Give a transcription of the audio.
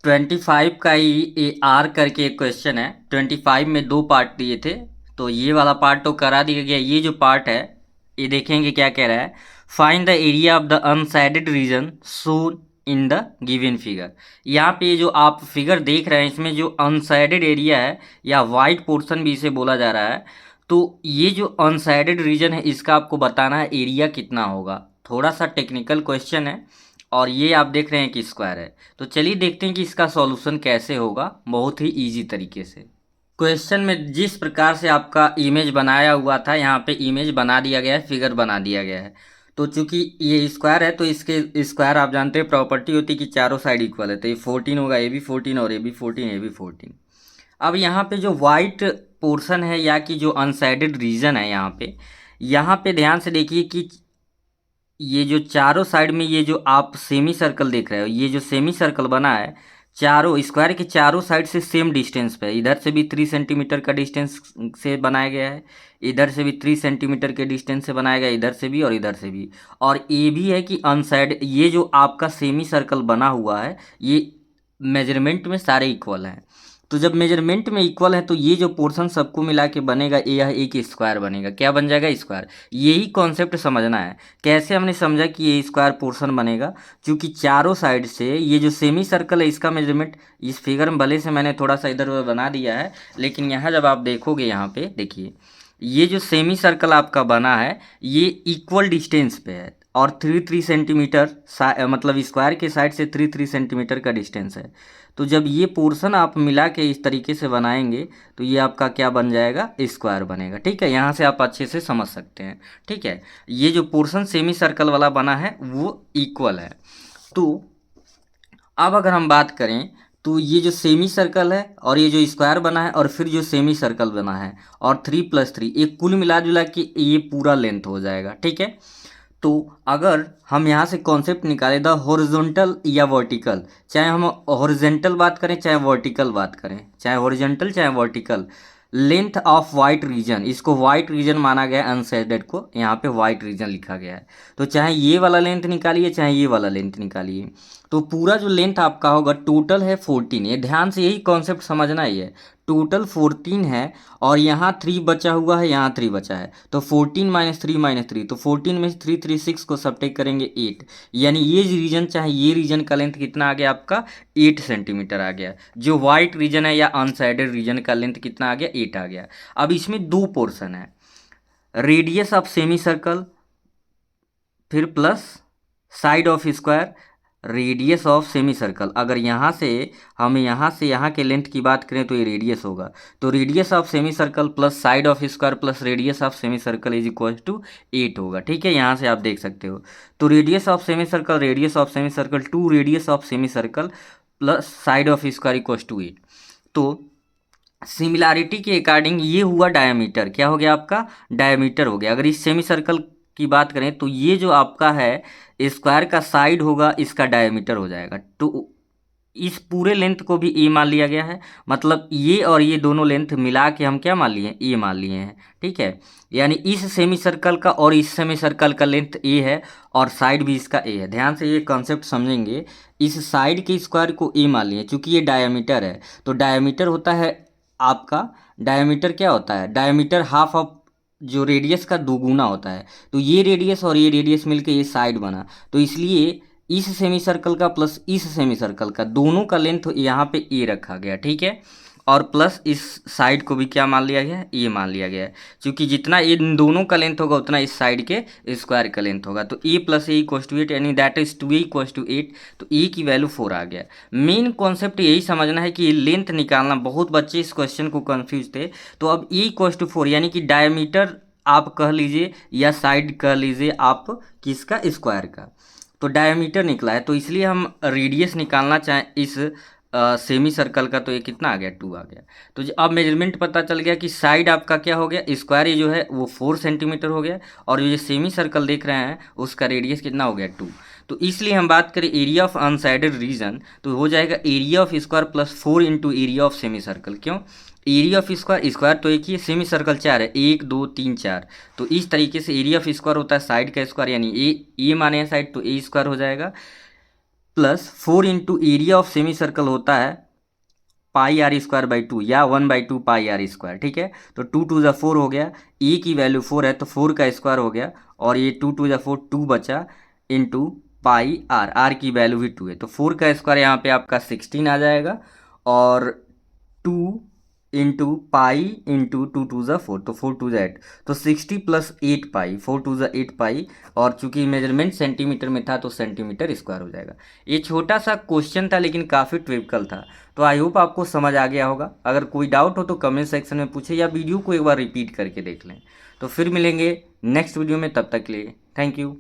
25 का ही A R करके एक क्वेश्चन है। 25 में दो पार्ट दिए थे, तो ये वाला पार्ट तो करा दिया गया। ये जो पार्ट है ये देखेंगे क्या कह रहा है। Find the area of the unshaded region shown in the given figure. यहाँ पे जो आप फिगर देख रहे हैं इसमें जो अनसाइडेड एरिया है या वाइट पोर्शन भी इसे बोला जा रहा है, तो ये जो अनसाइडेड रीजन है इसका आपको बताना है एरिया कितना होगा। थोड़ा सा टेक्निकल क्वेश्चन है और ये आप देख रहे हैं कि स्क्वायर है। तो चलिए देखते हैं कि इसका सॉल्यूशन कैसे होगा बहुत ही इजी तरीके से। क्वेश्चन में जिस प्रकार से आपका इमेज बनाया हुआ था यहाँ पे इमेज बना दिया गया है, फिगर बना दिया गया है। तो चूंकि ये स्क्वायर है तो इसके स्क्वायर आप जानते हैं प्रॉपर्टी होती है कि चारों साइड इक्वल है, तो ये 14 होगा, ए बी 14 और ए बी 14, ए बी 14। अब यहाँ पे जो वाइट पोर्शन है या कि जो अनसाइडेड रीजन है यहाँ पे ध्यान से देखिए कि ये जो चारों साइड में ये जो आप सेमी सर्कल देख रहे हो, ये जो सेमी सर्कल बना है चारों स्क्वायर के चारों साइड से सेम डिस्टेंस पे है। इधर से भी 3 सेंटीमीटर का डिस्टेंस से बनाया गया है, इधर से भी 3 सेंटीमीटर के डिस्टेंस से बनाया गया है, इधर से भी और इधर से भी। और ये भी है कि अनसाइड ये जो आपका सेमी सर्कल बना हुआ है ये मेजरमेंट में सारे इक्वल हैं। तो जब मेजरमेंट में इक्वल है तो ये जो पोर्शन सबको मिला के बनेगा यह एक स्क्वायर बनेगा। क्या बन जाएगा? स्क्वायर। यही कॉन्सेप्ट समझना है। कैसे हमने समझा कि ये स्क्वायर पोर्शन बनेगा? क्योंकि चारों साइड से ये जो सेमी सर्कल है इसका मेजरमेंट इस फिगर में भले से मैंने थोड़ा सा इधर उधर बना दिया है, लेकिन यहाँ जब आप देखोगे यहाँ पे देखिए ये जो सेमी सर्कल आपका बना है ये इक्वल डिस्टेंस पे है और 3 सेंटीमीटर मतलब स्क्वायर के साइड से 3 सेंटीमीटर का डिस्टेंस है। तो जब ये पोर्शन आप मिला के इस तरीके से बनाएंगे तो ये आपका क्या बन जाएगा? स्क्वायर बनेगा। ठीक है, यहाँ से आप अच्छे से समझ सकते हैं। ठीक है, ये जो पोर्शन सेमी सर्कल वाला बना है वो इक्वल है। तो अब अगर हम बात करें तो ये जो सेमी सर्कल है और ये जो स्क्वायर बना है और फिर जो सेमी सर्कल बना है और 3 + 3 एक कुल मिला जुला के ये पूरा लेंथ हो जाएगा। ठीक है, तो अगर हम यहाँ से कॉन्सेप्ट निकालें द हॉरिजॉन्टल या वर्टिकल, चाहे हम हॉरिजॉन्टल बात करें चाहे वर्टिकल बात करें, चाहे हॉरिजॉन्टल चाहे vertical, length of white region, इसको वाइट रीजन माना गया है, अनशेडेड को यहाँ पे वाइट रीजन लिखा गया है। तो चाहे ये वाला लेंथ निकालिए चाहे ये वाला लेंथ निकालिए, तो पूरा जो लेंथ आपका होगा टोटल है 14। ये ध्यान से यही कॉन्सेप्ट समझना ही है। टोटल 14 है और यहाँ 3 बचा हुआ है, यहाँ 3 बचा है, तो 14 - 3 - 3, तो 14 में से 3 3 6 को सबट्रैक्ट करेंगे 8। यानी ये रीजन चाहे ये रीजन का लेंथ कितना आ गया आपका? 8 सेंटीमीटर आ गया। जो वाइट रीजन है या अनसाइडेड रीजन का लेंथ कितना आ गया? 8 आ गया। अब इसमें दो पोर्शन है, रेडियस ऑफ सेमी सर्कल फिर plus side of square, radius of semi circle. अगर यहाँ से हम यहाँ से यहाँ के लेंथ की बात करें तो ये रेडियस होगा, तो radius of semi circle plus side of square plus radius of semi circle is equal to 8 होगा। ठीक है, यहाँ से आप देख सकते हो। तो radius of semi circle, radius of semi circle to radius of semi circle plus side of square equal to 8। तो सिमिलैरिटी के अकॉर्डिंग ये हुआ डायमीटर। क्या हो गया आपका? डायमीटर हो गया। अगर इस सेमी सर्कल की बात करें तो ये जो आपका है स्क्वायर का साइड होगा, इसका डायमीटर हो जाएगा। तो इस पूरे लेंथ को भी ए मान लिया गया है, मतलब ये और ये दोनों लेंथ मिला के हम क्या मान लिए? ए मान लिए हैं। ठीक है, यानी इस सेमी सर्कल का और इस सेमी सर्कल का लेंथ ए है और साइड भी इसका ए है। ध्यान से ये कॉन्सेप्ट समझेंगे। इस साइड के स्क्वायर को ए मान लिए क्योंकि ये डायमीटर है। तो डायमीटर होता है आपका, डायमीटर क्या होता है? डायमीटर हाफ ऑफ जो रेडियस का दोगुना होता है। तो ये रेडियस और ये रेडियस मिलके ये साइड बना, तो इसलिए इस सेमी सर्कल का प्लस इस सेमी सर्कल का दोनों का लेंथ यहाँ पे ए रखा गया। ठीक है, और प्लस इस साइड को भी क्या मान लिया गया है? ए मान लिया गया है, क्योंकि जितना इन दोनों का लेंथ होगा उतना इस साइड के स्क्वायर का लेंथ होगा। तो ए + ए = 8 यानी दैट इज 2a = 8। तो ए की वैल्यू 4 आ गया। मेन कॉन्सेप्ट यही समझना है कि लेंथ निकालना। बहुत बच्चे इस क्वेश्चन को कन्फ्यूज थे। तो अब ए = 4 यानी कि डायमीटर आप कह लीजिए या साइड कह लीजिए आप किसका? स्क्वायर का। तो डायमीटर निकला है, तो इसलिए हम रेडियस निकालना चाहें इस सेमी सर्कल का, तो ये कितना आ गया? 2 आ गया। तो अब मेजरमेंट पता चल गया कि साइड आपका क्या हो गया? स्क्वायर ये जो है वो 4 सेंटीमीटर हो गया और ये सेमी सर्कल देख रहे हैं उसका रेडियस कितना हो गया? 2। तो इसलिए हम बात करें एरिया ऑफ अनसाइडेड रीजन तो हो जाएगा area of square plus 4 into area of semi circle. क्यों? एरिया ऑफ स्क्वायर, स्क्वायर तो एक ही है, सेमी सर्कल 4 है, 1 2 3 4। तो इस तरीके से एरिया ऑफ स्क्वायर होता है साइड का स्क्वायर, यानी ए माने हैं साइड तो ए स्क्वायर हो जाएगा plus 4 into area of semi circle होता है पाई आर स्क्वायर बाई 2 या 1/2 पाई आर स्क्वायर, ठीक है। तो 2 2 ज़ा 4 हो गया, ई की वैल्यू 4 है तो 4 का स्क्वायर हो गया, और ये 2 2 ज़ा 4 2 बचा इंटू पाई आर, आर की वैल्यू भी 2 है, तो 4 का स्क्वायर यहाँ पे आपका 16 आ जाएगा, और 2 इंटू पाई इंटू 2 2 ज़ा 4, तो 4 2 ज़ा 8, तो 60 प्लस 8 पाई, 4 2 ज़ा 8 पाई, और चूंकि मेजरमेंट सेंटीमीटर में था तो सेंटीमीटर स्क्वायर हो जाएगा। ये छोटा सा क्वेश्चन था लेकिन काफ़ी ट्रिविकल था। तो आई होप आपको समझ आ गया होगा। अगर कोई डाउट हो तो कमेंट सेक्शन में पूछे, या वीडियो को एक बार रिपीट करके देख लें। तो फिर मिलेंगे नेक्स्ट वीडियो में, तब तक के लिए थैंक यू।